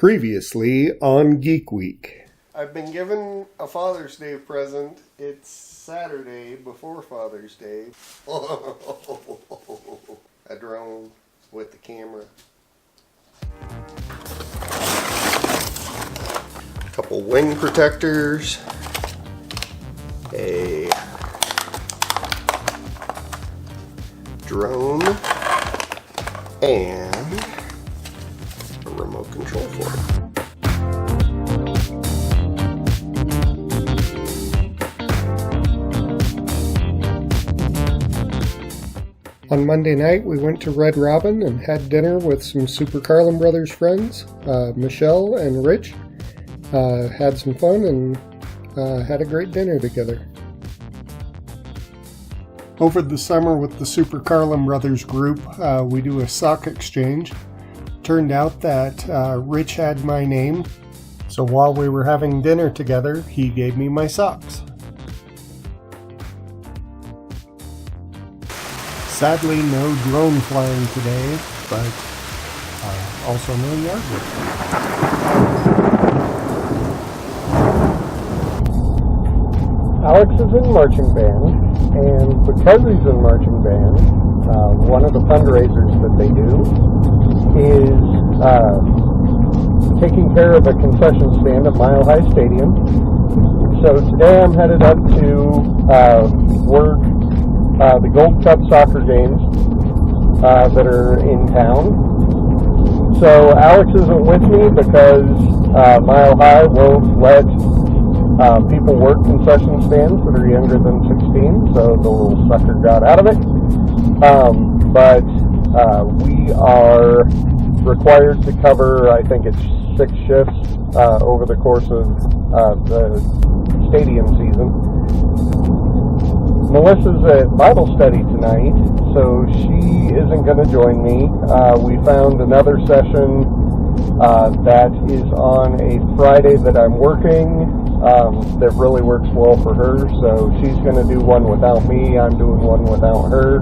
Previously on Geek Week. I've been given a Father's Day present. It's Saturday before Father's Day. A drone with the camera. A couple wing protectors. A drone. And a remote control for it. On Monday night, we went to Red Robin and had dinner with some Super Carlin Brothers friends, Michelle and Rich. Had some fun and had a great dinner together. Over the summer with the Super Carlin Brothers group, we do a sock exchange. Turned out that Rich had my name, so while we were having dinner together, he gave me my socks. Sadly, no drone flying today, but also no yard work. Alex is in marching band, and because he's in marching band, one of the fundraisers that they do is taking care of a concession stand at Mile High Stadium. So today I'm headed up to work the Gold Cup soccer games that are in town. So Alex isn't with me because Mile High won't let people work concession stands that are younger than 16, so the little sucker got out of it. But we are required to cover, I think it's 6 shifts over the course of the stadium season. Melissa's at Bible study tonight, so she isn't going to join me. We found another session that is on a Friday that I'm working that really works well for her, so she's going to do one without me, I'm doing one without her,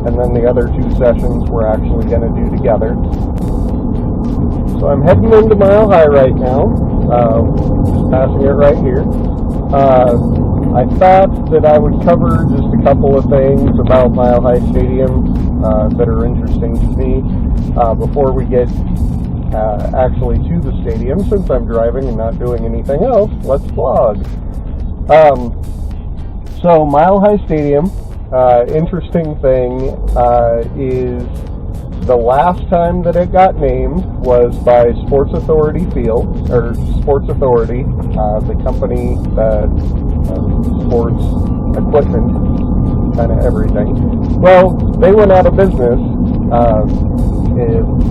and then the other 2 sessions we're actually going to do together. So I'm heading into Mile High right now, just passing it right here. I thought that I would cover just a couple of things about Mile High Stadium that are interesting to me before we get actually to the stadium. Since I'm driving and not doing anything else, let's vlog. So Mile High Stadium, interesting thing is the last time that it got named was by Sports Authority Field, or Sports Authority, the company that sports equipment, kind of everything. Well, they went out of business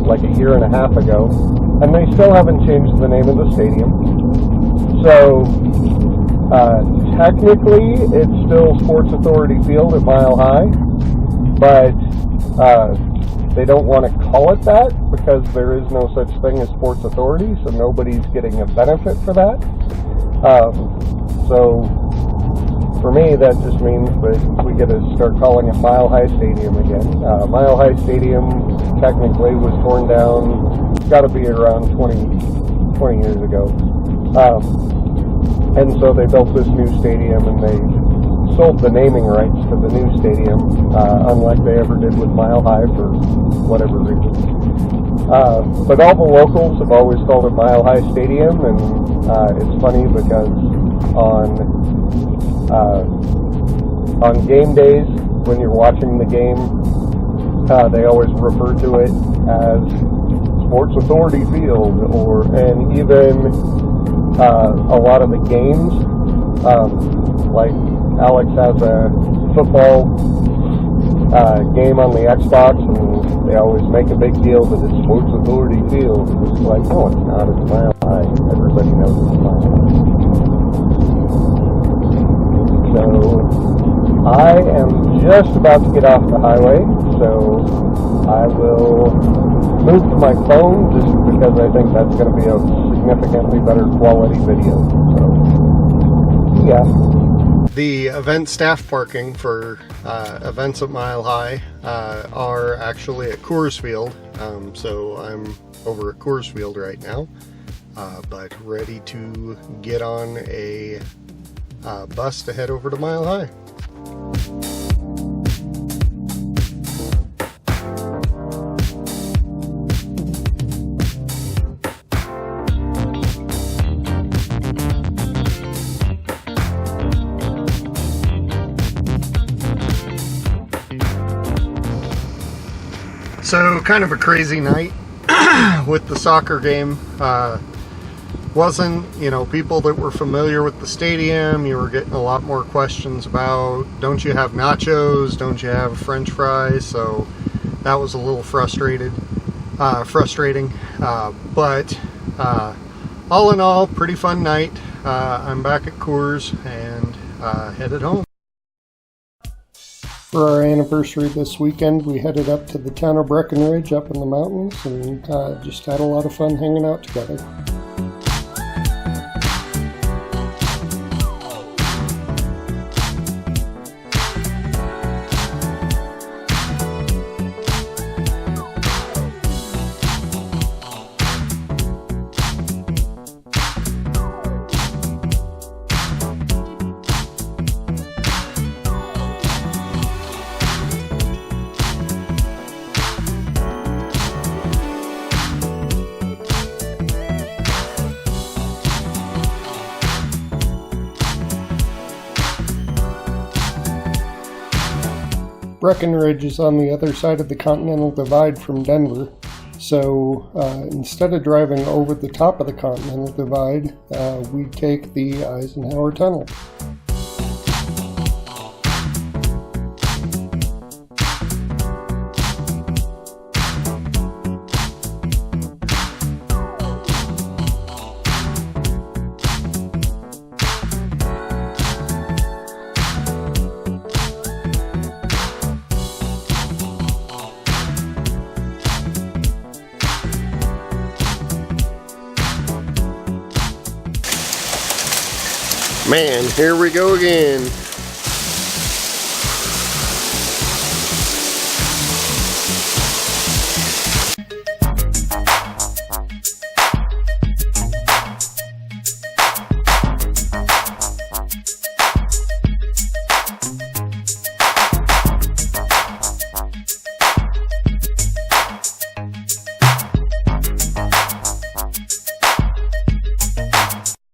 like a year and a half ago, and they still haven't changed the name of the stadium. So technically, it's still Sports Authority Field at Mile High, but they don't want to call it that because there is no such thing as Sports Authority, so nobody's getting a benefit for that. So for me, that just means that we get to start calling it Mile High Stadium again. Mile High Stadium technically was torn down, got to be around 20 years ago. And so they built this new stadium and they sold the naming rights to the new stadium, unlike they ever did with Mile High for whatever reason. But all the locals have always called it Mile High Stadium, and it's funny because on game days, when you're watching the game, they always refer to it as Sports Authority Field, and even a lot of the games, like Alex has a football game on the Xbox, and they always make a big deal that it's Sports Authority Field. It's like, no, it's not. It's Mile High. Everybody knows it's Mile High. So I am just about to get off the highway, so I will move to my phone just because I think that's going to be a significantly better quality video. So, yeah. The event staff parking for events at Mile High are actually at Coors Field, so I'm over at Coors Field right now. but ready to get on a bus to head over to Mile High. So kind of a crazy night with the soccer game. Wasn't, people that were familiar with the stadium, you were getting a lot more questions about, don't you have nachos? Don't you have French fries? So that was a little frustrating. But all in all, pretty fun night. I'm back at Coors and headed home. For our anniversary this weekend, we headed up to the town of Breckenridge up in the mountains and just had a lot of fun hanging out together. Breckenridge is on the other side of the Continental Divide from Denver, so instead of driving over the top of the Continental Divide, we take the Eisenhower Tunnel. Man, here we go again.